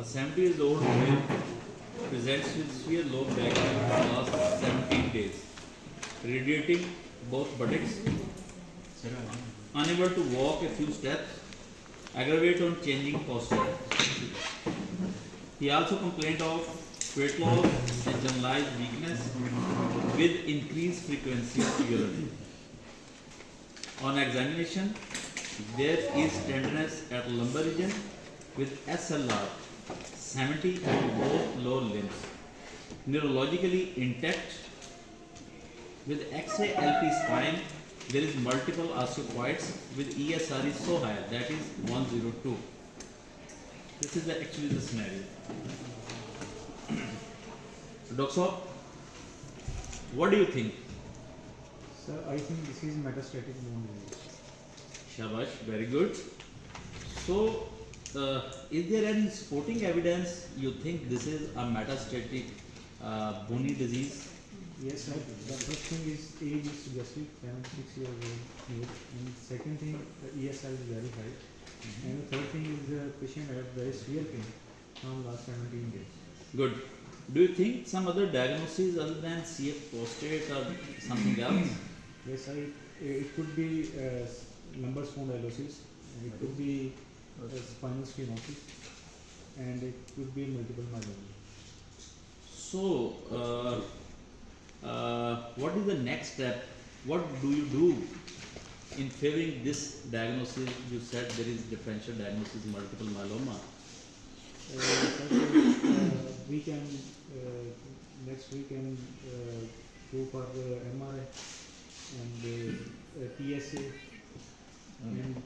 70 years old male presents with severe low back pain for the last 17 days, radiating both buttocks, unable to walk a few steps, aggravate on changing posture. He also complained of weight loss and generalized weakness with increased frequency of urine. On examination, there is tenderness at lumbar region with SLR 70 on both lower limbs. Neurologically intact with X-ray LP spine, there is multiple osteopoids with ESR is so high, that is 102. This is actually the scenario. Dr. Saab, what do you think? Sir, I think this is metastatic bone disease. Shabash, very good. So, is there any supporting evidence you think this is a metastatic bony disease? Yes, sir. The first thing is age is suggestive, 76 years old male. And second thing, the ESR is very high. And the third thing is the patient had very severe pain from last 17 days. Good. Do you think some other diagnoses other than CF prostate or something else? Yes, sir. It could be lumbar spondylosis, and it could be spinal stenosis, and it could be multiple myeloma. So, what is the next step? What do you do in favoring this diagnosis? You said there is differential diagnosis, multiple myeloma. We can next we can go for the MRI and PSA and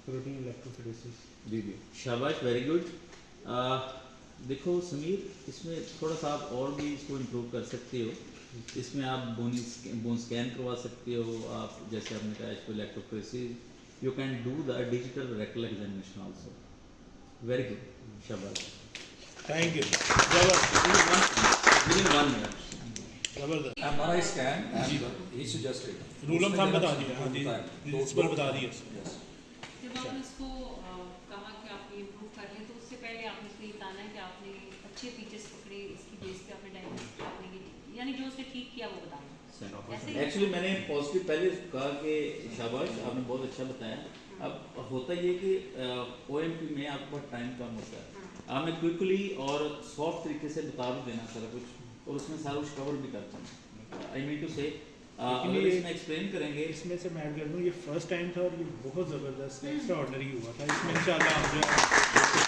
protein electrophoresis. जी जी शाबाश very good देखो समीर इसमें थोड़ा सा आप और भी इसको improve कर सकते हो इसमें आप बोन स्कैन करवा सकते हो आप जैसे आपने कहा इसको electrophoresis you can do the digital rectal examination also very good शाबाश thank you within 1 minute जबरदस्त MRI scan and he suggested. Rule of thumb बता दिया हाँ जी प्रिंसिपल बता दिए Yes. जब आपने इसको कहा कि आप ये इम्प्रूव कर लें तो उससे पहले आपने इसको ये बताना है कि आपने अच्छे फीचर्स पकड़े इसकी बेस पे आपने डायग्नोसिस आपने ये यानी जो उसने ठीक किया वो बताना। एक्चुअली मैंने पॉजिटिव पहले कहा कि शाबाश आपने बहुत अच्छा बताया अब होता ये कि OMP में आपके पास टाइम कम होता है आपने क्विकली और सॉफ्ट तरीके से बता भी देना सारा कुछ और उसमें सारा कुछ कवर भी करता हूँ आई मीन टू से अगर इसमें एक्सप्लेन करेंगे इसमें से मैं ऐड कर दूँ ये फर्स्ट टाइम था और ये बहुत ज़बरदस्त एक्स्ट्रा ऑर्डनरी हुआ था इसमें इंशाल्लाह हम जो है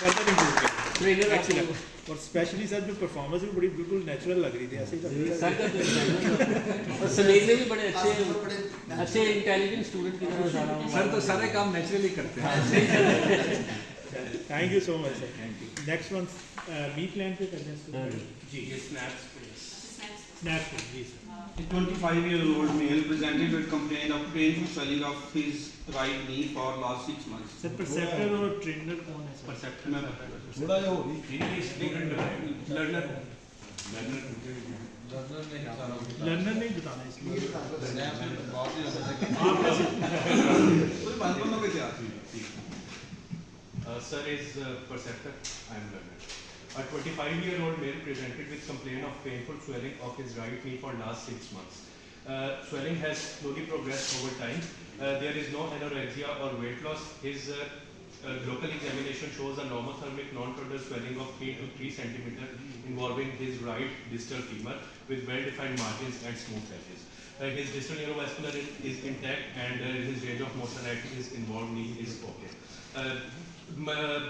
फर्दर इम्प्रूव करेंगे और स्पेशली सर जो परफॉर्मेंस भी बड़ी बिल्कुल नेचुरल लग रही थी ऐसे ही सर का और सलीजे भी बड़े अच्छे इंटेलिजेंट स्टूडेंट की तरह सारा सर तो सारे काम नेचुरली करते हैं thank you so much sir next one B plan पे करते हैं जी स्नैप्स जी sir A 25-year-old male presented with complaint of painful swelling of his right knee for last 6 months. Sir परसेप्टर और ट्रेनर कौन है सर थोड़ा जो हो रही लर्नर लर्नर नहीं बताना इसलिए आप Sir is perceptor. I am learner. A 25-year-old male presented with complaint of painful swelling of his right knee for last 6 months. Swelling has slowly progressed over time. There is no anorexia or weight loss. His local examination shows a normothermic non-total swelling of 3 to 3 centimeter involving his right distal femur with well-defined margins and smooth edges. His distal neurovascular is intact and his range of motion at his involved knee is okay.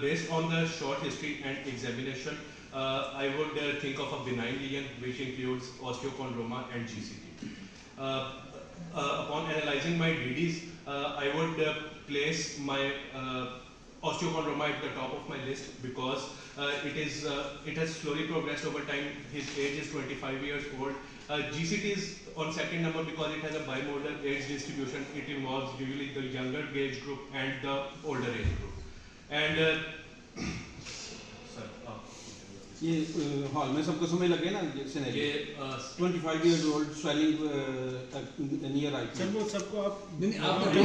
Based on the short history and examination, I would think of a benign lesion which includes osteochondroma and GCT. Upon analyzing my DDs, I would place my osteochondroma at the top of my list because it has slowly progressed over time. His age is 25 years old. GCT is on second number because it has a bimodal age distribution. It involves usually the younger age group and the older age group. And ये hall में सबको समझ लगे ना ये 25 years old swelling near right. Sir वो सबको आप नहीं आपने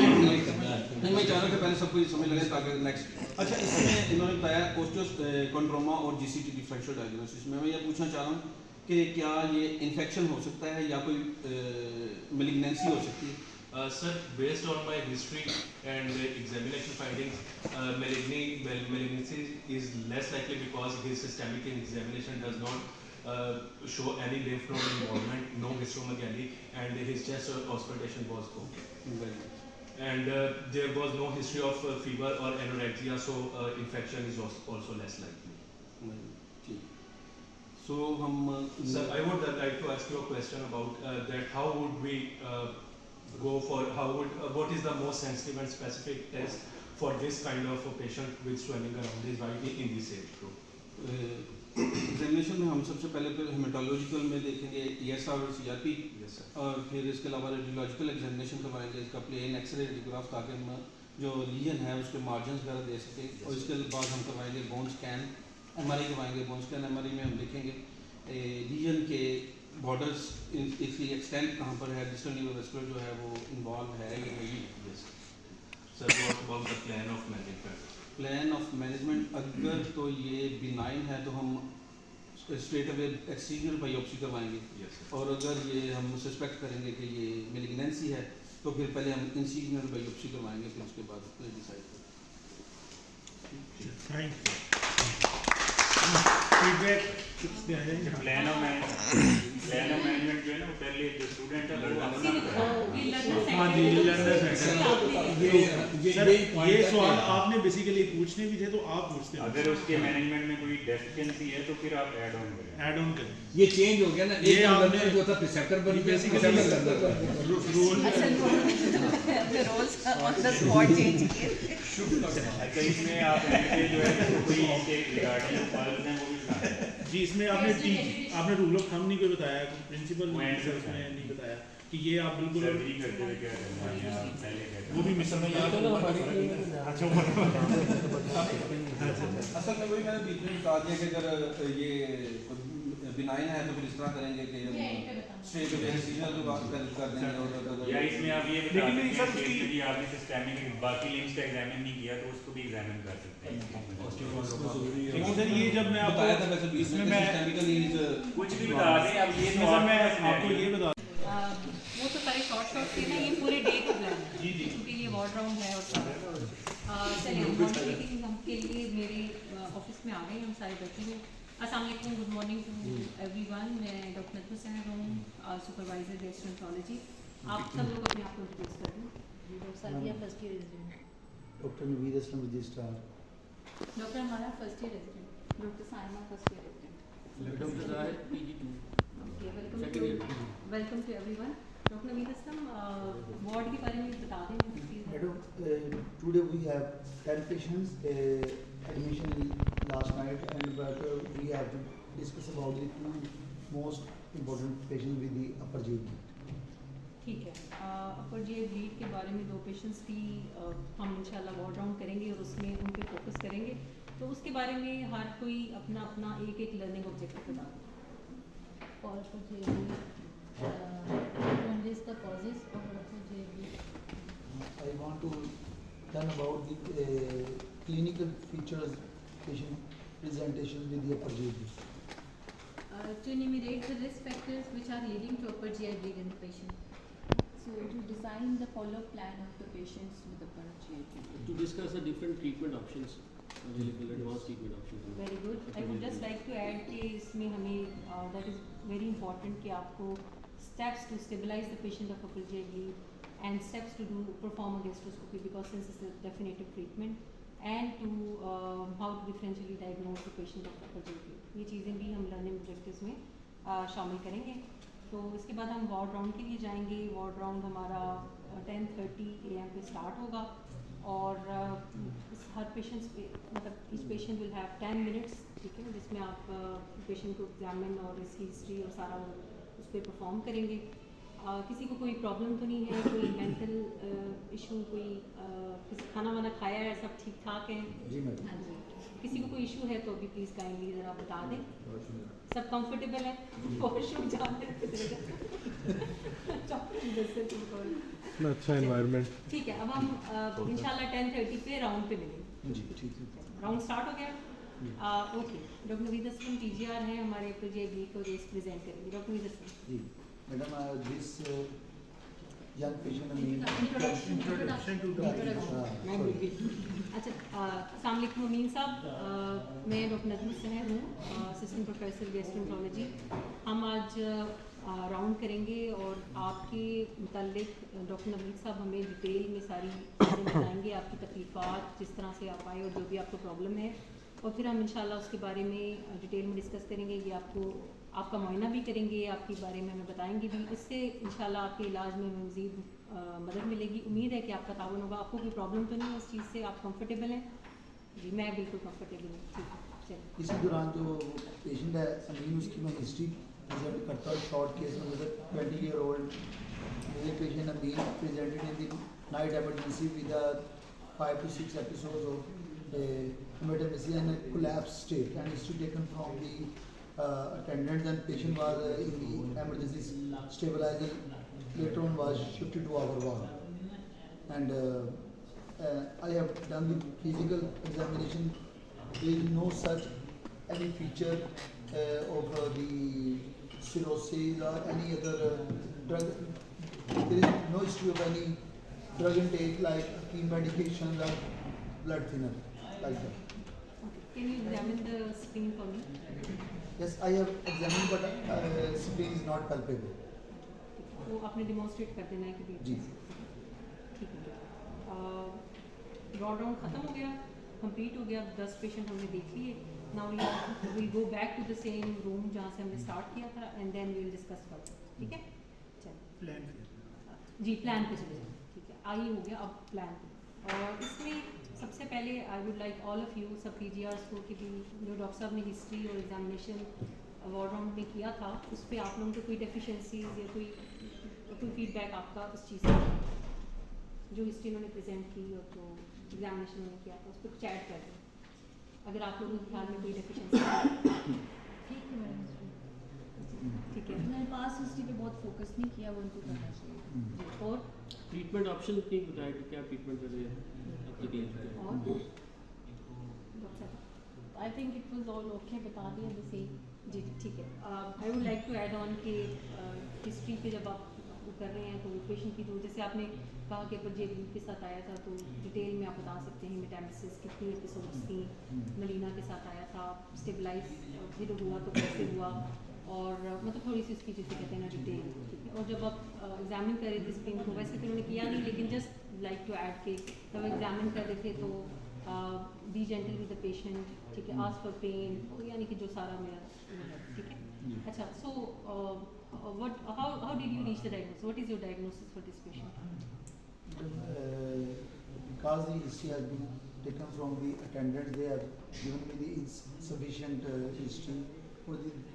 नहीं چینل سے پہلے سب کو یہ سمجھ لگے تاکہ نیکسٹ. اچھا اس میں انہوں نے بتایا اوسٹیوکونڈروما اور جی سی ٹی ڈفرینشیل ڈائگنوسس میں یہ پوچھنا چاہ رہا ہوں کہ کیا یہ انفیکشن ہو سکتا ہے یا کوئی ملیگنینسی ہو سکتی ہے؟ Sir, based on my history and examination findings, malignancy is less likely because his systemic examination does not show any lymph node involvement, no histomegaly, and his chest auscultation was okay. And there was no history of fever or anorexia, so infection is also less likely. So Sir, I would like to ask you a question about that. How would we go for what is the most sensitive and specific test for this kind of a patient with swelling around his right in this age group? Examination میں ہم سب سے پہلے پھر ہیماٹولوجیکل میں دیکھیں گے ای S R اور C R P. Yes, sir. اور پھر اس کے علاوہ ریڈیولوجیکل ایگزامینیشن کروائیں گے, اس کا پلین ایکس رے ریڈیوگراف تاکہ ہم جو لیجن ہے اس کے مارجنس وغیرہ دے سکیں. اور اس کے بعد ہم کروائیں گے بون اسکین, ایم آر آئی کروائیں گے. بون اسکین ایم آر آئی میں ہم دیکھیں گے لیجن کے بارڈرس, اس کی ایکسٹینٹ کہاں پر ہے, ڈسٹل نیوروویسکولر جو ہے وہ انوالو ہے یا نہیں. Yes. Sir, what about the plan of management? Plan of management اگر تو یہ بینائن ہے تو ہم اسٹریٹ اوے ایکسٹیریئر بائیوپسی کروائیں گے. Yes, sir. اور اگر یہ ہم سسپیکٹ کریں گے کہ یہ میلیگنینسی ہے تو پھر پہلے ہم انسیجنل بائیوپسی کروائیں گے, پھر اس کے بعد ڈیسائڈ کریں. Thank you. Feedback plan of management جو ہے نا وہ پہلے جو اسٹوڈنٹ ہے وہ اپنا ہاں جی سر یہ سوال آپ نے بیسیکلی پوچھنے بھی تھے تو آپ پوچھتے ہیں. اگر اس کے مینجمنٹ میں کوئی ڈیفیشنسی ہے تو پھر آپ ایڈ آن کریں. ایڈ آن کریں. یہ چینج ہو گیا نا, یہ آپ نے جو تھا پریسیپٹر پر اچھا اس میں آپ جو ہے کوئی ریگارڈنگ فائلز ہیں وہ بھی بتائیں. جی اس میں آپ نے رول آف تھم نہیں کوئی بتایا, پرنسپل میں نہیں بتایا کہ یہ آپ بالکل سرجری کرتے ہوئے کیا کرنا ہے پہلے وہ بھی مثال میں اصل میں وہی میں نے بیچ میں بتا دیا کہ اگر یہ بینائن ہے تو پھر اس طرح کریں گے کہ اسٹریٹ اوے انسیجنل کر دیں گے. یا اس میں آپ یہ بتا دیں کہ جی آپ نے سسٹمک باقی لمبس کا ایگزامن نہیں کیا تو اس کو بھی ایگزامن کر سکتے ہیں. سر یہ جب میں آپ بتایا تھا ویسے اس میں میں کچھ بھی بتا دیں اب یہ سر میں آپ کو یہ بتا وہ تو سارے شارٹ تھے نا, یہ پورے ڈے کا پلان ہے کیونکہ یہ وارڈ راؤنڈ ہے. اور چلیے ہم کے لیے میرے آفس میں آ گئے, ہم سارے بیٹھے ہوئے. السلام علیکم, good morning to everyone. میں ڈاکٹر نتو صاحب ہوں, سپروائزر گیسٹرونٹالوجی. آپ سب لوگ اپنے آپ کو انٹروڈیوس کر دیں. Doctor Saadia first year resident. Doctor Naveed Aslam registrar. Doctor ہمارا first year resident. Doctor Saima first year resident. Doctor Zahid P G 2. Welcome to everyone. Doctor Naveed Aslam ward کے بارے میں بتا دیں. Madam today we have 10 patients admission last night and but we have to discuss about the two most important patients with the upper GI bleed. ٹھیک ہے, اپر G I blade کے بارے میں 2 پیشنٹس کی ہم انشاءاللہ وارڈ راؤنڈ کریں گے اور اس میں ان پہ فوکس کریں گے. تو اس کے بارے میں ہر کوئی اپنا اپنا ایک لرننگ آبجیکٹو بتا دیں. اور اپر G I blade the causes of upper GI bleed. I want to learn about the clinical features patient presentation with the upper GI bleed. To enumerate the risk factors which are leading to upper GI bleed in the patient. So to design the follow-up plan of the patients with upper GI bleed. To discuss the different treatment options available, advanced treatment options. Very good. I would just like to add کہ اس میں ہمیں that is very important کہ آپ کو steps to stabilise the patient of upper G I bleed and steps to do perform a gastroscopy because since is a definitive treatment and to how to differentially diagnose the patient of upper G I bleed. یہ چیزیں بھی ہم learning objectives میں شامل کریں گے. تو اس کے بعد ہم وارڈ راؤنڈ کے لیے جائیں گے. وارڈ راؤنڈ ہمارا 10:30 AM پہ اسٹارٹ ہوگا اور ہر پیشنٹس پہ مطلب each patient will have 10 minutes, ٹھیک ہے, جس میں آپ پیشنٹ کو ایگزامن اور اس کی ہسٹری اور سارا اس پہ پرفارم کریں گے. किसी को कोई प्रॉब्लम तो नहीं है, कोई मेंटल इशू, कोई किसी खाना वाना खाया है, सब ठीक ठाक है? जी मैडम। हाँ जी। किसी को कोई इशू है तो अभी प्लीज़ काइंडली ज़रा बता दें। सब कंफर्टेबल है? वॉशरूम जाने अच्छा एनवायरनमेंट। ठीक है, अब हम इंशाल्लाह 10:30 पे राउंड पे मिलेंगे। जी ठीक है। राउंड स्टार्ट हो गया? Okay, doctor Naveed Aslam TGR हैं हमारे प्रोजेक्ट को रेस प्रेजेंट करेंगे। Doctor Naveed Aslam ji madam, this young patient Amin. Introduction to अच्छा, अस्सलाम वालेकुम अमीन साहब, मैं डॉक्टर नजमी सहर हूँ, असिस्टेंट प्रोफेसर गैस्ट्रोएंटरोलॉजी। हम आज राउंड करेंगे और आपके मुतालिक डॉक्टर नवीद साहब हमें डिटेल में सारी चीज़ें बताएंगे, आपकी तकलीफ़ात, जिस तरह से आप आए और जो भी आपको प्रॉब्लम है, और फिर हम इंशाल्लाह उसके बारे में डिटेल में डिस्कस करेंगे। ये आपका मुआयना भी करेंगे, आपके बारे में हमें बताएंगे भी। इससे इंशाल्लाह आपके इलाज में हमें मज़ीद मदद मिलेगी। उम्मीद है कि आपका ताउन होगा। आपको कोई प्रॉब्लम तो नहीं है इस चीज़ से? आप कंफर्टेबल हैं? जी मैं बिल्कुल कंफर्टेबल हूँ। ठीक है, चलिए। इसी दौरान जो पेशेंट है अमीन, उसकी मैं हिस्ट्री प्रेजेंट करता हूँ। शॉर्ट केस में मतलब 20-year-old male patient Amin presented in the night emergency with 5 to 6 episodes of hematemesis and collapse state, and history taken from the attendants, and patient was in the emergency stabilizer, later on was shifted to our ward, and I have done the physical examination. There is no such any feature of the cirrhosis or any other drug. There is no history of any drug intake like acute medication or blood thinner like that. Can you examine the screen for me? Yes, I have examined, but screen is not palpable. वो आपने demonstrate कर देना है कि भी जी। ठीक है। Draw down ख़त्म हो गया, कंप्लीट हो गया, 10 पेशेंट हमने देख लिए। Now will go back to the same room जहाँ से हमने स्टार्ट किया था, and then we will discuss further. ठीक है, चलिए प्लान जी प्लान पे चले जाए। ठीक है, आइए हो गया अब प्लान पे। और इसमें सबसे पहले आई would like all of you सब PGRs को कि भी जो डॉक्टर साहब ने हिस्ट्री और एग्जामिनेशन वार्ड राउंड में किया था, उस पर आप लोगों को कोई डेफिशिएंसीज या कोई फीडबैक आपका उस चीज़ से जो हिस्ट्री उन्होंने प्रेजेंट की और जो एग्जामिनेशन उन्होंने किया था उस पर कुछ ऐड कर दें अगर आप लोगों के ख्याल में कोई डेफिशिएंसी। ठीक है मैडम, ठीक है, मैंने पास हिस्ट्री पे बहुत फोकस नहीं किया, वो उनको करना चाहिए। और ट्रीटमेंट ऑप्शन नहीं बताया कि क्या ट्रीटमेंट कर रहे हैं आपके क्लिनिक पे? और doctor I think it was all okay, बता दिया द सेम। जी ठीक है। I would like to add on कि हिस्ट्री पे जब आप कर रहे हैं तो पेशेंट की तो जैसे आपने कहा कि परजेब के साथ आया था तो डिटेल में आप बता सकते हैं हेमेटेमेसिस कितनी एपिसोड्स थी, मलीना के साथ आया था, स्टेबलाइज फिर हुआ तो कैसे हुआ, और मतलब थोड़ी सी उसकी जिसे कहते हैं ना डिटेल। ठीक है, और जब आप एग्जामिन कर रहे थे स्क्रीन को, वैसे तो उन्होंने किया नहीं, लेकिन जस्ट लाइक टू ऐड के जब एग्जामिन कर रहे थे तो B gentle with the patient. ठीक है, आस्क फॉर पेन, यानी कि जो सारा मेरा ठीक है। अच्छा, सो what how did you reach the diagnosis? What is your diagnosis for this patient? Because the history has been taken from the attendants, they have given me the insufficient history.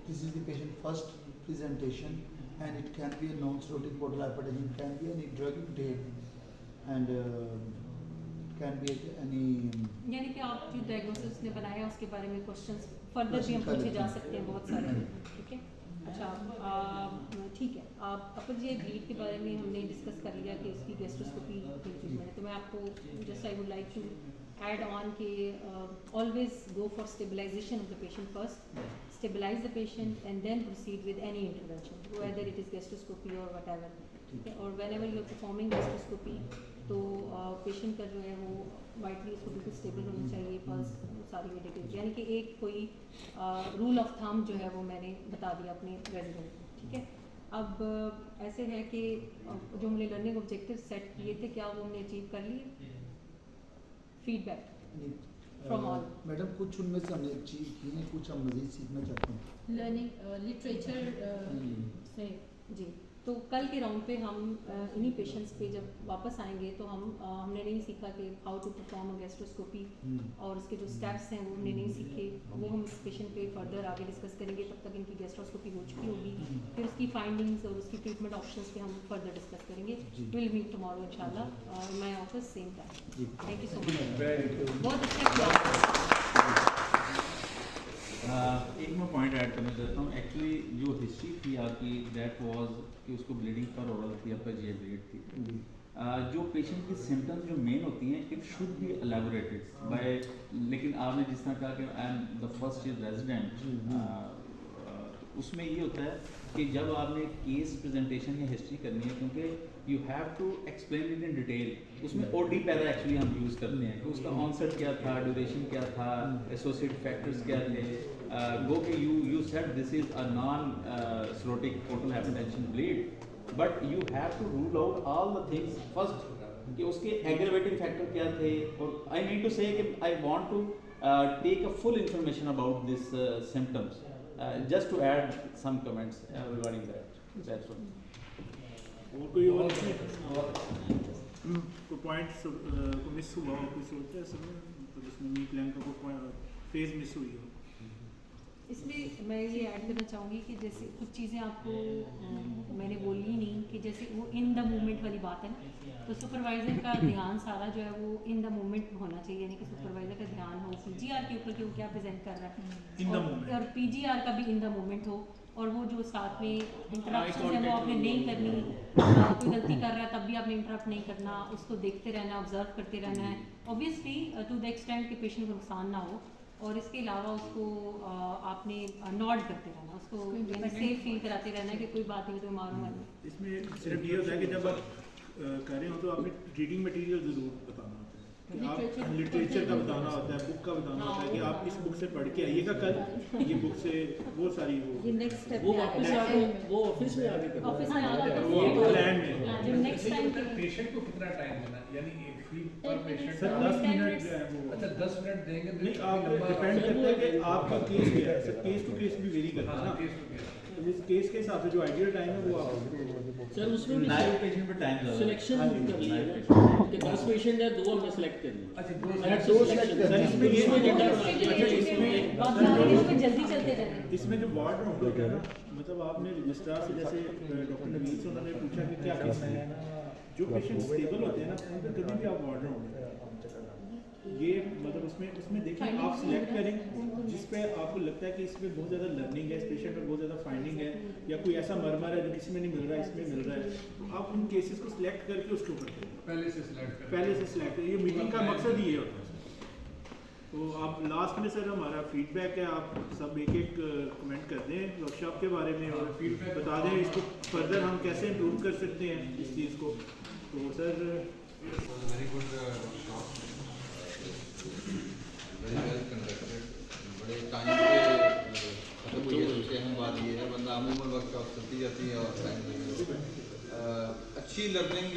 This is the patient first presentation, and it can be a non-cirrhotic portal hypertension, it can be any drug intake, and it can be any यानी कि आप जो diagnosis ने बनाया उसके बारे में questions further भी हम पूछे जा सकते हैं बहुत सारे। ठीक है, अच्छा ठीक है। आप अपर जी ब्लीड के बारे में हमने डिस्कस कर लिया कि उसकी गैस्ट्रोस्कोपी ट्रीटमेंट है, तो मैं आपको just I would like to add on कि always go for stabilisation of the patient first, stabilise the patient and then proceed with any intervention whether it is gastroscopy और वट एवर। ठीक है, और whenever you are performing gastroscopy तो patient का जो है वो वाइटली उसको बिल्कुल स्टेबल होना चाहिए, पल्स सारी मेडिकेट, यानी कि एक कोई रूल ऑफ थंब जो है वो मैंने बता दिया अपने रेजिडेंट को। ठीक है, अब ऐसे है कि जो हमने लर्निंग ऑब्जेक्टिव सेट किए थे क्या वो हमने अचीव कर लिए? फीडबैक फ्रॉम ऑल मैडम, कुछ उनमें से हमने अचीव किए हैं, कुछ हम मज़ीद सीखना चाहते हैं। लर्निंग लिटरेचर से जी तो कल के राउंड पे हम इन्हीं पेशेंट्स पे जब वापस आएंगे तो हमने नहीं सीखा कि how to perform a gastroscopy और उसके जो स्टेप्स हैं वो हमने नहीं सीखे, वो हम इस पेशेंट पे फर्दर आगे डिस्कस करेंगे। तब तक इनकी गैस्ट्रोस्कोपी हो चुकी होगी, फिर उसकी फाइंडिंग्स और उसकी ट्रीटमेंट ऑप्शंस पे हम फर्दर डिस्कस करेंगे। विल मीट टुमारो इंशाल्लाह my office same time. Thank you so much, बहुत अच्छा किया। एक मैं पॉइंट ऐड करना चाहता हूँ। एक्चुअली जो हिस्ट्री थी आपकी दैट वाज कि उसको ब्लीडिंग पर ओरल थी, आपका जी ब्लीड थी। जो पेशेंट की सिम्टम्स जो मेन होती हैं it should be elaborated by, लेकिन आपने जिस तरह कहा कि I am the first year resident, उसमें ये होता है कि जब आपने केस प्रेजेंटेशन या हिस्ट्री करनी है, क्योंकि you have to explain it in detail, उसमें ओडी पैरा एक्चुअली हम यूज़ करते हैं कि उसका ऑनसेट क्या था, ड्यूरेशन क्या था, एसोसिएट फैक्टर्स क्या थे। गो कि you said this is a non cirrhotic portal hypertension bleed, but you have to rule out all the things first कि उसके एग्रेवेटिंग फैक्टर क्या थे। और आई नीड टू से कि I want to take a full information about this symptoms, just to add some comments regarding that. That's all. और कोई और कोई पॉइंट्स को मिस हुआ हो, कुछ होता है सर, मतलब इसमें मी प्लान का कोई फेज मिस हुई हो? इसमें मैं ये ऐड करना चाहूँगी कि जैसे कुछ चीज़ें आपको मैंने बोली ही नहीं कि जैसे वो इन द मोमेंट वाली बात है, तो सुपरवाइज़र का ध्यान सारा जो है वो इन द मोमेंट होना चाहिए, यानी कि सुपरवाइज़र का ध्यान हो पीजीआर के ऊपर कि वो क्या प्रेजेंट कर रहा है और पीजीआर का भी इन द मोमेंट हो, और वो जो साथ में इंटरप्शन है वो आपने नहीं करनी, कोई गलती कर रहा है तब भी आपने इंटरप्ट नहीं करना, उसको देखते रहना, ऑब्जर्व करते रहना है ऑब्वियसली टू द एक्सटेंट कि पेशेंट को नुकसान ना हो। और इसके अलावा उसको आपने नॉड करते रहना, उसको सेफ फील कराते रहना कि कोई बात नहीं तो मारूंगा नहीं। इसमें सिर्फ ये होता है कि जब आप कर रहे हो तो आपने रीडिंग मटेरियल ज़रूर बताना होता है, कि आप लिटरेचर का बताना होता है, बुक का बताना होता है कि आप इस बुक से पढ़ के आइएगा कल, ये बुक से वो सारी वो नेक्स्ट स्टेप वो ऑफिस में आगे ऑफिस में आगे वो प्लान में जो नेक्स्ट टाइम के पेशेंट को कितना टाइम देना, यानी पर पेशेंट सर 10 मिनट जो है वो, अच्छा 10 मिनट देंगे तो नहीं आप डिपेंड करता है कि आपका केस क्या है सर, केस टू केस भी वेरी करता है ना, केस टू केस। तो इस केस के हिसाब से जो आइडियल टाइम है वो आप सर उसमें भी लाइव पेशेंट पे टाइम ज़्यादा सिलेक्शन करनी है ना कि 10 पेशेंट है, 2 हमने सेलेक्ट करनी है। अच्छा सर इसमें ये इसमें जल्दी चलते रहना। इसमें जो वार्ड राउंड होता है ना, मतलब आपने रजिस्ट्रार से जैसे डॉक्टर नवीन से उन्होंने पूछा कि क्या करना है, जो पेशेंट स्टेबल होते हैं ना उन पर कभी भी आप वार्ड राउंड ये मतलब उसमें देखिए आप सिलेक्ट करें जिस पे आपको लगता है कि इसमें बहुत ज़्यादा लर्निंग है, इस पेशेंट में बहुत ज़्यादा फाइंडिंग है, या कोई ऐसा मरमर है जो किसी में नहीं मिल रहा है इसमें मिल रहा है, तो आप उन केसेस को सिलेक्ट करके उसके ऊपर करें, पहले से सिलेक्ट करें। ये मीटिंग का मकसद ही ये होता है। तो आप लास्ट में सर हमारा फीडबैक है, आप सब एक एक कमेंट कर दें वर्कशॉप के बारे में और फीडबैक बता दें इसको फर्दर हम कैसे इम्प्रूव कर सकते हैं इस चीज़ को। तो sir very good workshop, very well conducted, बड़े टाइम पे खत्म हुई है। सबसे अहम बात ये है बंदा अमूमन वर्कशॉप चलती जाती है और टाइम अच्छी लर्निंग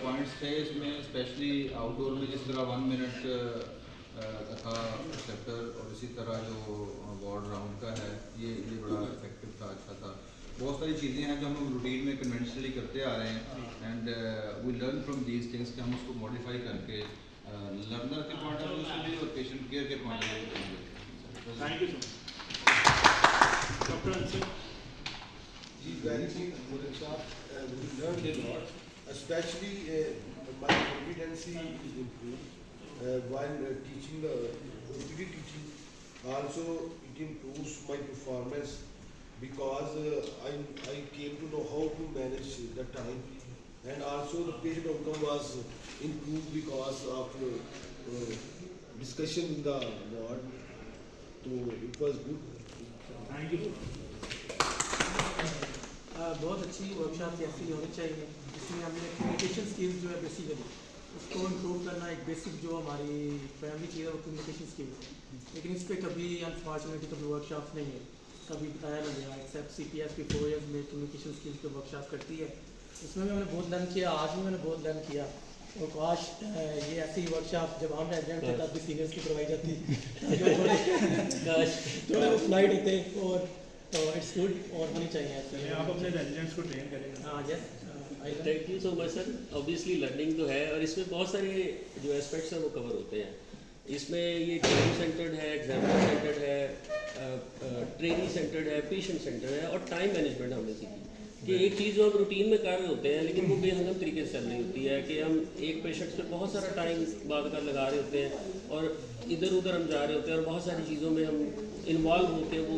पॉइंट्स थे इसमें, स्पेशली आउटडोर में जिस तरह 1 मिनट का था चैप्टर, और इसी तरह जो वार्ड राउंड का है ये बड़ा इफेक्टिव था, अच्छा था। बहुत सारी चीज़ें हैं जो हम लोग रूटीन में कन्वेंशनली करते आ रहे हैं and we learn from these things कि हम उसको मॉडिफाई करके लर्नर के पॉइंट ऑफ व्यू से भी और पेशेंट केयर के पॉइंट ऑफ व्यू से। Thank you sir. Doctor ji very good workshop, we learned a lot, especially my competency is improved while teaching the OPD teaching. Also it improves my performance because I came to know how to manage the time, and also the patient outcome was improved because of discussion in the ward. So it was good. Thank you. बहुत अच्छी workshop ऐसी होनी चाहिए जिसमें हमने communication skills जो है basically उसको इम्प्रूव करना, एक बेसिक जो हमारी प्राइमरी चीज़ है वो कम्युनिकेशन स्किल्स है, लेकिन इस पर कभी अनफॉर्चुनेटली कभी वर्कशॉप नहीं है, कभी बताया नहीं गया, एक्सेप्ट CPS की 4 ईयर्स में कम्युनिकेशन स्किल्स पर वर्कशॉप करती है, उसमें भी मैंने बहुत लर्न किया, आज भी मैंने बहुत लर्न किया। और काश ये ऐसी वर्कशॉप जब हम रेजिडेंट थे तब भी सीनियर्स की करवाई जाती थोड़े वो फ्लाइट होते और तो इट्स गुड और होनी चाहिए चलिए, ऐसे। आप अपने रेजिडेंट्स को ट्रेन करेंगे। हाँ yes thank you so much sir. Obviously learning तो है और इसमें बहुत सारे जो एस्पेक्ट्स हैं वो कवर होते हैं। इसमें ये टीम सेंटर्ड है, एग्जामिनर सेंटर्ड है, ट्रेनी सेंटर्ड है, पेशेंट सेंटर्ड है और टाइम मैनेजमेंट हमने सीखी कि एक चीज़ जो हम रूटीन में कर रहे होते हैं लेकिन वो बेहंगम तरीके से चल रही होती है कि हम एक पेशेंट पे बहुत सारा टाइम बाद का लगा रहे होते हैं और इधर उधर हम जा रहे होते हैं और बहुत सारी चीज़ों में हम इन्वॉल्व होते हैं। वो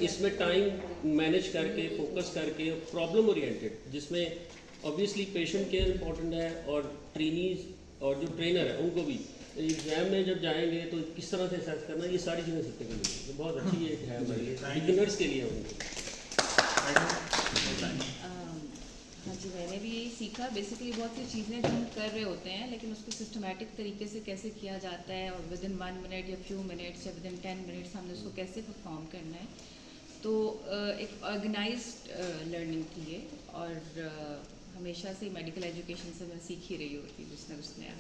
इसमें टाइम मैनेज करके फोकस करके प्रॉब्लम ओरिएंटेड, जिसमें ऑब्वियसली पेशेंट केयर इंपॉर्टेंट है और ट्रेनीज और जो ट्रेनर है उनको भी एग्जाम में जब जाएंगे तो किस तरह से असेस करना, ये सारी चीज़ें सीखने को मिलेंगी। तो बहुत अच्छी ये है हमारे लिए बिगिनर्स के लिए उनको। हाँ जी, मैंने भी यही सीखा। बेसिकली बहुत सी चीज़ें जो हम कर रहे होते हैं लेकिन उसको सिस्टमेटिक तरीके से कैसे किया जाता है और विद इन 1 मिनट या फ्यू मिनट्स या विद इन 10 मिनट्स हमने उसको कैसे परफॉर्म करना है। तो एक ऑर्गेनाइज्ड लर्निंग की है और हमेशा से मेडिकल एजुकेशन से मैं सीख ही रही होती कुछ ना कुछ नया।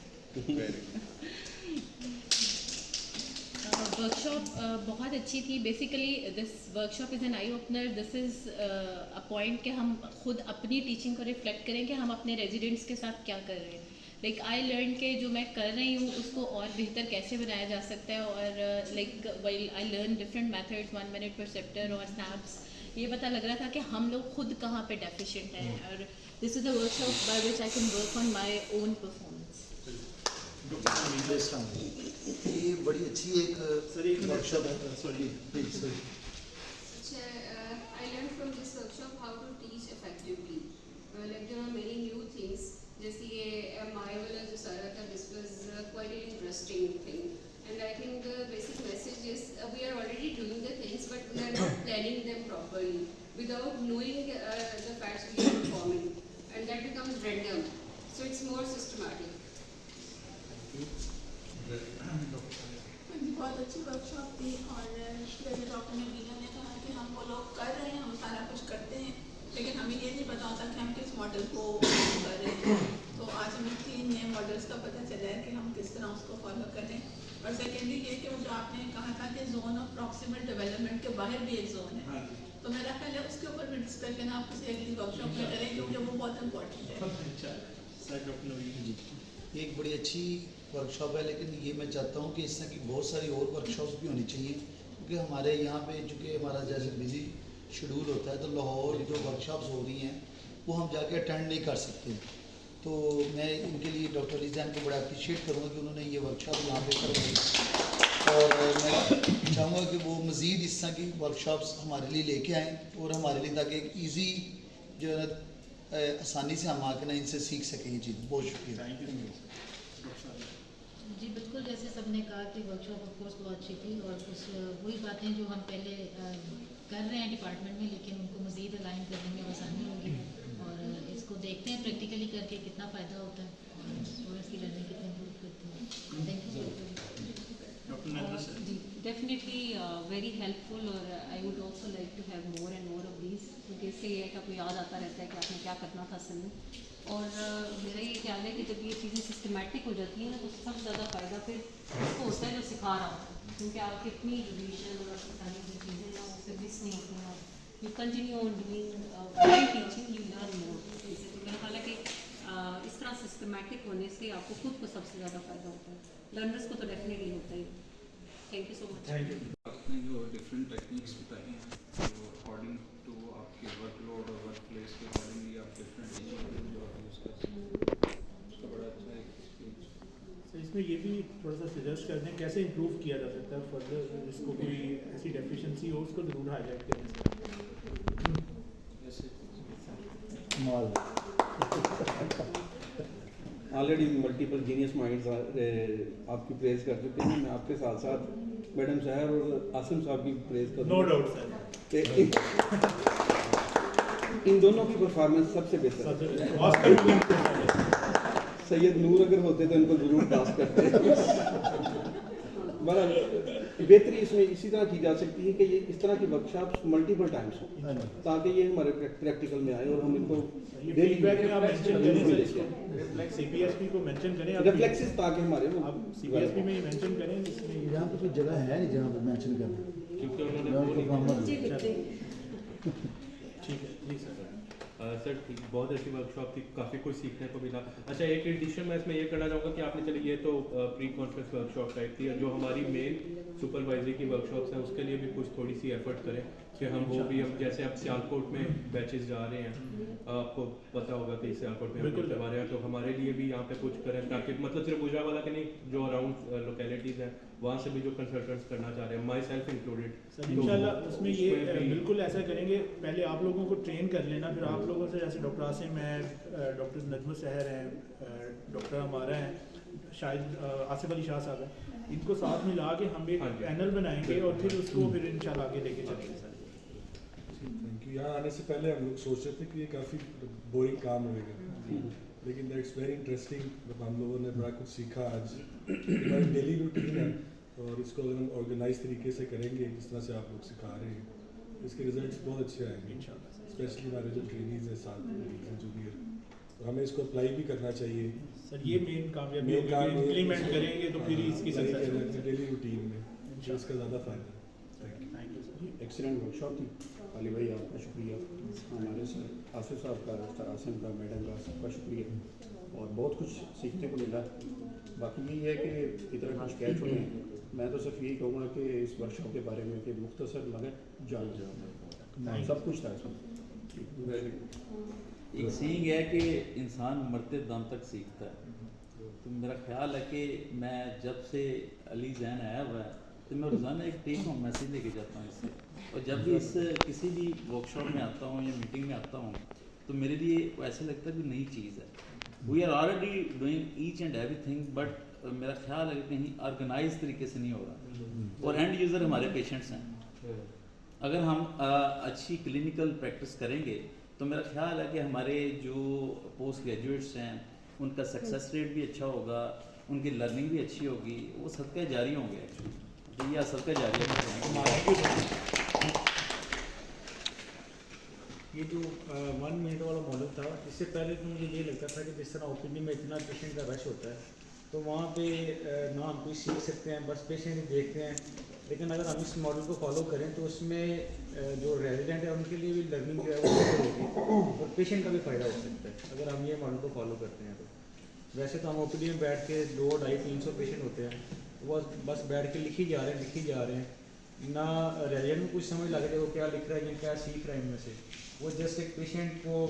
वर्कशॉप बहुत अच्छी थी। Basically this workshop is an eye opener. This is a point कि हम खुद अपनी टीचिंग को रिफ्लेक्ट करें कि हम अपने रेजिडेंट्स के साथ क्या कर रहे हैं। लाइक आई लर्न के जो मैं कर रही हूँ उसको और बेहतर कैसे बनाया जा सकता है और like while I learn different methods 1 minute पर सेप्टर और स्नैप्स, ये पता लग रहा था कि हम लोग खुद कहाँ पे डेफिशिएंट हैं और this is a workshop by which I can work on my own performance. ये बड़ी अच्छी एक वर्कशॉप है। Sorry please. I learned from this workshop how to teach effectively. Like there are many new things. जैसे ये माया वाला जो सारा था, this was quite an interesting thing. And I think the basic message is we are already doing the things, but we are not planning them properly without knowing the facts we are performing, and that becomes random. So it's more systematic. बहुत अच्छी workshop थी और जैसे doctor Nabila ने कहा कि हम वो लोग कर रहे हैं, हम सारा कुछ करते हैं लेकिन हमें ये नहीं पता होता कि हम किस मॉडल को कर रहे हैं। तो आज हमें 3 नए मॉडल्स का पता चला है कि हम किस तरह उसको फॉलो करें। और सेकेंडली ये कि वो जो आपने कहा था कि जोन ऑफ प्रॉक्सिमल डेवलपमेंट के बाहर भी एक जोन है, तो मेरा ख्याल है उसके ऊपर भी डिस्कशन आप किसी अगली वर्कशॉप में करें क्योंकि वो बहुत इम्पोर्टेंट है। एक बड़ी अच्छी वर्कशॉप है लेकिन ये मैं चाहता हूँ कि इस तरह की बहुत सारी और वर्कशॉप्स भी होनी चाहिए क्योंकि हमारे यहाँ पे चूँकि हमारा जैसे बिजी शेड्यूल होता है तो लाहौर जो वर्कशॉप्स हो रही हैं वो हम जाके अटेंड नहीं कर सकते। तो मैं इनके लिए डॉक्टर लीजान को बड़ा अप्रिशिएट करूँगा कि उन्होंने ये वर्कशॉप यहाँ पे करवाई और मैं चाहूँगा कि वो मज़ीद इस तरह की वर्कशॉप्स हमारे लिए लेके आएँ और हमारे लिए ताकि एक ईजी जो है आसानी से हम आके ना इनसे सीख सकें ये चीज़। बहुत शुक्रिया। जी बिल्कुल, जैसे सबने कहा कि वर्कशॉप ऑफ कोर्स बहुत अच्छी थी और कुछ वही बातें जो हम पहले कर रहे हैं डिपार्टमेंट में लेकिन उनको मज़ीद अलाइन करने में आसानी होगी और इसको देखते हैं प्रैक्टिकली करके कितना फ़ायदा होता है और स्टूडेंट्स की लर्निंग कितनी इम्प्रूव करती है। थैंक यू जी, डेफिनेटली वेरी हेल्पफुल और I would also like to have more and more of these क्योंकि इससे ये है कि आपको याद आता रहता है कि आपने क्या करना था असल में। और मेरा ये ख्याल है कि जब ये चीज़ें सिस्टमेटिक हो जाती हैं ना तो सबसे ज़्यादा फ़ायदा फिर उसको होता है जो सिखा रहा होता है क्योंकि आप कितनी रिविजन और सारी जो चीज़ें ना वो फिर मिस नहीं होती हैं। You continue on doing teaching, you learn more. तो मेरा ख्याल है कि इस तरह सिस्टमेटिक होने से आपको खुद को सबसे ज़्यादा फ़ायदा होता है, लर्नर्स को तो डेफिनेटली होता ही। Thank you so much. आपने जो डिफरेंट टेक्निक्स बताई हैं तो अकॉर्डिंग टू आपके वर्कलोड और वर्क प्लेस के अकॉर्डिंगली आप डिफरेंट टीचिंग जो आप यूज़ कर सकते हैं, उसका बड़ा अच्छा एक्सपीरियंस। तो इसमें ये भी थोड़ा सा सजेस्ट कर दें कैसे इम्प्रूव किया जा सकता है फर्दर, इसको कोई ऐसी डेफिशिएंसी हो उसको ज़रूर हाईलाइट करें। ऑलरेडी मल्टीपल जीनियस माइंड्स आपकी प्रेज कर चुके हैं। मैं आपके साथ साथ मैडम साहब और आसिम साहब की प्रेज कर नो डाउट सर। इन दोनों की परफॉर्मेंस सबसे बेहतर। सैयद नूर अगर होते तो इनको जरूर पास करते। बड़ा बेहतरी इसमें इसी तरह की जा सकती है कि ये इस तरह की वर्कशॉप्स मल्टीपल टाइम्स हों ताकि ये हमारे प्रैक्टिकल में आए और हम इनको फीडबैक में आप मेंशन करें, सीपीएसपी को मेंशन करें, रिफ्लेक्सेस ताकि हमारे वो आप सीपीएसपी में मेंशन करें। इसमें यहाँ पे कोई जगह है नहीं जहाँ पे मेंशन करना क्योंकि उन्होंने ٹھیک ہے جی سر. سر ٹھیک, بہت اچھی ورکشاپ تھی, کافی کچھ سیکھنے کو ملا. اچھا ایک ایڈیشن میں اس میں یہ کرنا چاہوں گا کہ آپ نے چلیے یہ تو پری کانفرنس ورکشاپ ٹائپ تھی, جو ہماری مین سپروائزری کی ورکشاپس ہیں اس کے لیے بھی کچھ تھوڑی سی ایفرٹ کریں کہ ہم وہ بھی, اب جیسے اب سیالکوٹ میں بیچز جا رہے ہیں, آپ کو پتہ ہوگا کہ سیالکوٹ میں ہم کروا رہے ہیں, تو ہمارے لیے بھی یہاں پہ کچھ کریں تاکہ مطلب صرف گجرانوالہ کے نہیں, جو اراؤنڈ لوکیلٹیز ہیں وہاں سے بھی جو کنسلٹنٹس کرنا چاہ رہے ہیں, مائی سیلف انکلوڈیڈ. سر انشاءاللہ اس میں یہ بالکل ایسا کریں گے, پہلے آپ لوگوں کو ٹرین کر لینا, پھر آپ لوگوں سے جیسے ڈاکٹر عاصم ہیں, ڈاکٹر نجم السحر ہیں, ڈاکٹر ہمارا ہیں, شاید آصف علی شاہ صاحب ہیں, ان کو ساتھ ملا کے ہم ایک پینل بنائیں گے اور پھر اس کو پھر انشاءاللہ آگے لے کے چلیں گے. Sir thank you. یہاں آنے سے پہلے ہم لوگ سوچ رہے تھے کہ یہ کافی بورنگ کام ہوئے گا, لیکن دیٹس ویری انٹرسٹنگ. ہم لوگوں نے بڑا کچھ سیکھا آج. ہماری ڈیلی روٹین ہے اور اس کو اگر ہم آرگنائز طریقے سے کریں گے جس طرح سے آپ لوگ سکھا رہے ہیں, اس کے ریزلٹس بہت اچھے آئیں گے اسپیشلی ہمارے جو ٹرینیز ہیں ساتھ جونیئر, تو ہمیں اس کو اپلائی بھی کرنا چاہیے. سر یہ مین کامیابی امپلیمنٹ کریں گے تو پھر اس کی سکسیس ڈیلی روٹین میں اس کا زیادہ فائدہ ہے. Thank you sir. Excellent workshop تھی. علی بھائی آپ کا شکریہ, ہمارے سر آصف صاحب کا, سر عاصم کا, میڈم کا, سب کا شکریہ, اور بہت کچھ سیکھنے کو ملا. باقی یہی ہے کہ اتنا کچھ کیچ ہوئے ہیں, میں تو صرف یہی کہوں گا کہ اس ورکشاپ کے بارے میں کہ مختصر مگر جان سب کچھ تھا اس میں. ایک سینگ ہے کہ انسان مرتے دم تک سیکھتا ہے, تو میرا خیال ہے کہ میں جب سے علی ذہن آیا ہوا ہے تو میں روزانہ ایک ٹیک ہوم میسیج لے کے جاتا ہوں اس سے, اور جب بھی اس کسی بھی ورک شاپ میں آتا ہوں یا میٹنگ میں آتا ہوں تو میرے لیے ایسا لگتا ہے کہ نئی چیز ہے. We are already doing each and everything, but میرا خیال ہے کہ کہیں آرگنائز طریقے سے نہیں ہو رہا, اور اینڈ یوزر ہمارے پیشنٹس ہیں. اگر ہم اچھی کلینکل پریکٹس کریں گے تو میرا خیال ہے کہ ہمارے جو پوسٹ گریجویٹس ہیں ان کا سکسیس ریٹ بھی اچھا ہوگا, ان کی لرننگ بھی اچھی ہوگی, وہ صدقہ جاری ہوں گے. ایکچولی تو یہ صدقہ جاری ہے. یہ جو 1 منٹ والا ماڈل تھا, اس سے پہلے تو مجھے یہ لگتا تھا کہ جس طرح او پی ڈی میں اتنا پیشنٹ کا رش ہوتا ہے تو وہاں پہ نہ ہم کچھ سیکھ سکتے ہیں, بس پیشنٹ ہی دیکھتے ہیں. لیکن اگر ہم اس ماڈل کو فالو کریں تو اس میں جو ریزیڈنٹ ہے ان کے لیے بھی لرننگ جو ہے وہ بہتر ہوگی اور پیشنٹ کا بھی فائدہ ہو سکتا ہے اگر ہم یہ ماڈل کو فالو کرتے ہیں. تو ویسے تو ہم او پی ڈی میں بیٹھ کے 200-250-300 پیشنٹ ہوتے ہیں, وہ بس بیٹھ کے لکھی جا رہے ہیں, نہ ریزیڈنٹ میں کچھ سمجھ لگے کہ وہ کیا لکھ رہا ہے یا کیا سیکھ رہا ہے ان میں سے. وہ جسٹ ایک پیشنٹ کو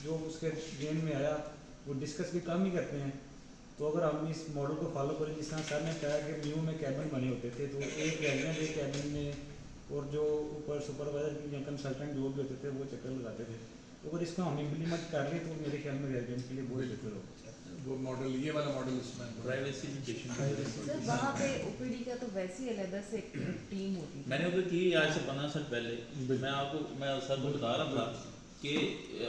جو اس کے ذہن میں آیا وہ ڈسکس بھی کم ہی کرتے ہیں. تو اگر ہم اس ماڈل کو فالو کریں, جس طرح سر نے کہا کہ نیو میں کیبن بنے ہوتے تھے, تو ایک ریزیڈنٹ ایک کیبن میں اور جو اوپر سپروائزر یا کنسلٹنٹ جو بھی ہوتے تھے وہ چکر لگاتے تھے. تو اگر اس کو ہم امپلیمنٹ کر لیں تو میرے خیال میں ریزیڈنٹ کے لیے بہت بہتر ہوگا. وہ ماڈل, یہ والا ماڈل اس میں پرائیویسی ایجوکیشن سر وہاں پہ او پی ڈی کا تو ویسے ہی علیحدہ سے ایک ٹیم ہوتی ہے. میں نے ادھر کی آج سے 15 سال پہلے, میں آپ کو میں سر کو بتا رہا تھا کہ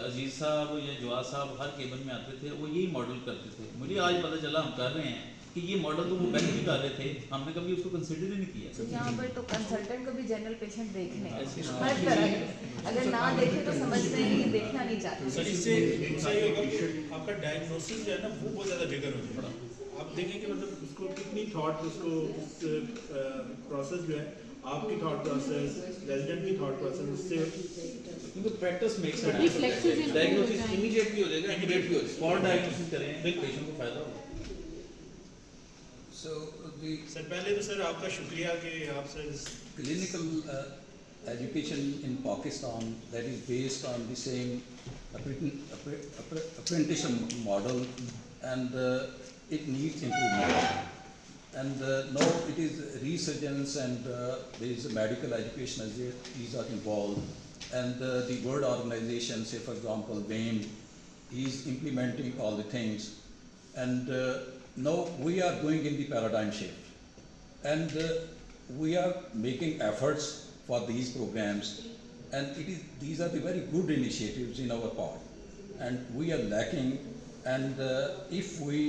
عزیز صاحب یا جواد صاحب ہر کیبن میں آتے تھے, وہ یہی ماڈل کرتے تھے. مجھے آج پتہ چلا ہم کر رہے ہیں کہ یہ ماڈل تو وہ پہلے بھی کر رہے تھے, ہم نے کبھی اس کو کنسیڈر ہی نہیں کیا. تو یہاں پر تو کنسلٹنٹ کو بھی جنرل پیشنٹ دیکھنے ہر طرح کے, اگر نہ دیکھے تو سمجھتے ہیں کہ دیکھنا نہیں چاہتے. سر اس سے آپ کا ڈائگنوسس جو ہے نا وہ بہت زیادہ بگر ہو جائے گا. آپ دیکھیں کہ مطلب اس کو کتنی تھاٹ, اس کو پروسیس جو ہے آپ کی تھاٹ پروسیس, ریزیڈنٹ کی تھاٹ پروسیس, اس سے کیونکہ practice makes it diagnosis immediate بھی ہو جائے گا, ایکوریٹ بھی ہو جائے گا. اسپاٹ ڈائگنوسس کریں پیشنٹ کو فائدہ ہوگا. سر پہلے تو سر آپ کا شکریہ کہ آپ سے clinical education in Pakistan that is based on the same apprenticeship model, and it needs improvement. And now it is resurgence, and there is medical education as these are involved, and the World Organization, say for example WAIM, is implementing all the things, and now we are going in the paradigm shift, and we are making efforts for these programs, and these are the very good initiatives in our part, and we are lacking, and if we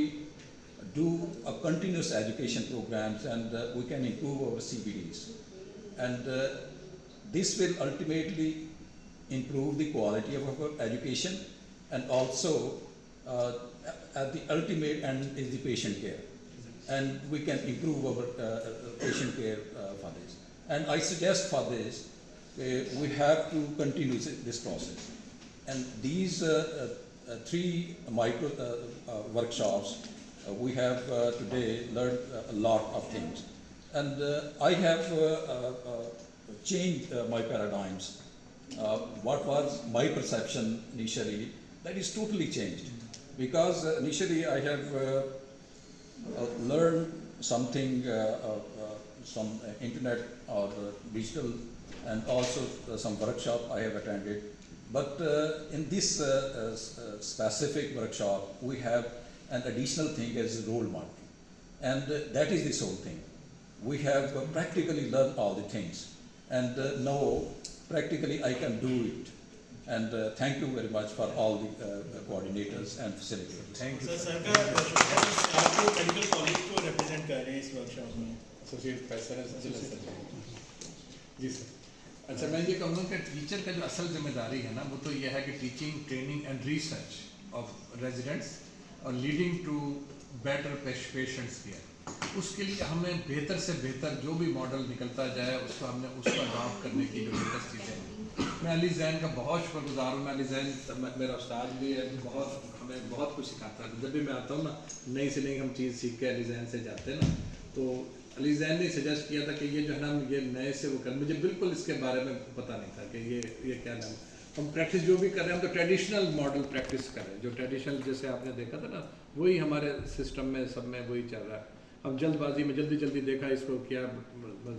do a continuous education programs, and we can improve our CBDs, and this will ultimately improve the quality of our education, and also at the ultimate end is the patient care, and we can improve our patient care for this. And I suggest for this we have to continue this process. And these three micro workshops, we have today learned a lot of things. And I have changed my paradigms. What was my perception initially, that is totally changed. Because initially I have learned something, some internet or digital, and also some workshop I have attended. But in this specific workshop, we have an additional thing as role modeling. And that is the sole thing. We have practically learned all the things. And now, practically I can do it. And thank you very much for all the coordinators and facilitators. Thank you. Sir का आप को medical college को represent कर रहे हैं इस workshop में, associate professor जी sir. अच्छा, मैं ये कहूँगा कि टीचर का जो असल जिम्मेदारी है ना, वो तो ये है कि teaching, training and research of residents और leading to better patients care. उसके लिए हमें बेहतर से बेहतर जो भी मॉडल निकलता जाए उसको हमने उसको अडॉप्ट करने की जो लेटेस्ट चीज़ें हैं। मैं अली जैन का बहुत शुक्रगुजार हूँ। मैं अली जैन मेरा उस्ताद भी है, बहुत हमें बहुत कुछ सिखाता है। जब भी मैं आता हूँ ना, नई से नई हम चीज़ सीख के अली जैन से जाते हैं ना, तो अली जैन ने सजेस्ट किया था कि ये जो है ना, ये नए से वो कर, मुझे बिल्कुल इसके बारे में पता नहीं था कि ये क्या नाम। हम प्रैक्टिस जो भी कर रहे हैं, हम तो ट्रेडिशनल मॉडल प्रैक्टिस कर रहे हैं, जो ट्रेडिशनल जैसे आपने देखा था ना, वही हमारे सिस्टम में सब में वही चल रहा है। हम जल्दबाजी में जल्दी देखा इसको क्या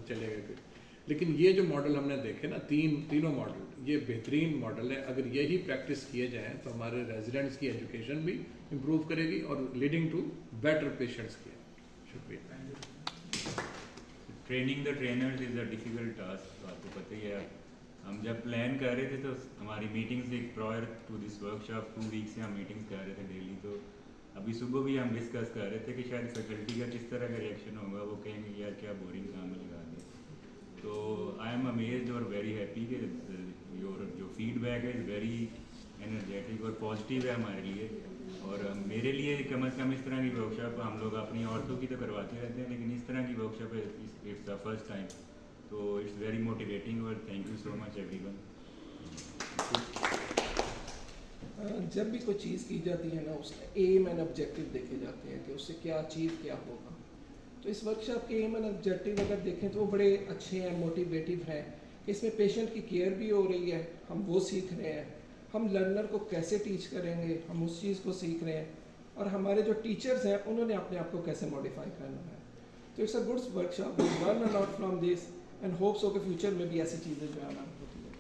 चलेगा, लेकिन ये जो मॉडल हमने देखे ना, तीनों मॉडल, ये बेहतरीन मॉडल है। अगर यही प्रैक्टिस किए जाएँ तो हमारे रेजिडेंट्स की एजुकेशन भी इम्प्रूव करेगी और leading to better patients care. शुक्रिया। Training the trainers is a difficult task, आपको पता ही है। हम जब प्लान कर रहे थे तो हमारी मीटिंग्स एक prior to this workshop 2 week से हम मीटिंग्स कर रहे थे डेली। तो अभी सुबह भी हम डिस्कस कर रहे थे कि शायद फैकल्टी का किस तरह का रिएक्शन होगा, वो कहेंगे यार क्या बोरिंग काम में लगा दिया। तो आई एम अमेज्ड और वेरी हैप्पी कि योर जो फीडबैक है वेरी एनर्जेटिक और पॉजिटिव है हमारे लिए। और मेरे लिए कम अज़ कम इस तरह की वर्कशॉप हम लोग अपनी औरतों की तो करवाते रहते हैं, लेकिन इस तरह की workshop it's the first time, तो इट्स वेरी मोटिवेटिंग और thank you so much everyone. जब भी कोई चीज़ की जाती है ना, उसका एम एंड ऑब्जेक्टिव देखे जाते हैं कि उससे क्या अचीव क्या होगा। तो इस वर्कशॉप के एम एंड ऑब्जेक्टिव अगर देखें तो वो बड़े अच्छे हैं, मोटिवेटिव हैं कि इसमें पेशेंट की केयर भी हो रही है, हम वो सीख रहे हैं, हम लर्नर को कैसे टीच करेंगे, हम उस चीज़ को सीख रहे हैं, और हमारे जो टीचर्स हैं उन्होंने अपने आप को कैसे मॉडिफाई करना है। तो it's a good workshop, we learn a lot from this and hopes हो कि फ्यूचर में भी ऐसी चीज़ें जो है ना होती है।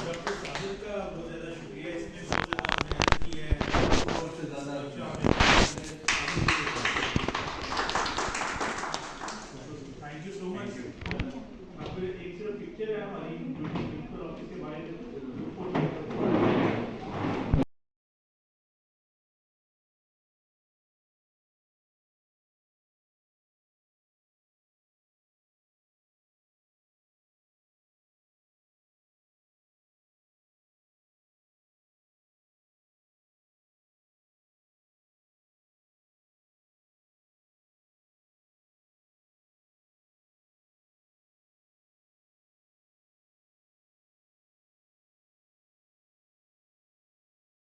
डॉक्टर साहिब का बहुत ज़्यादा शुक्रिया, इसमें बहुत ज़्यादा मेहनत की है, बहुत ज़्यादा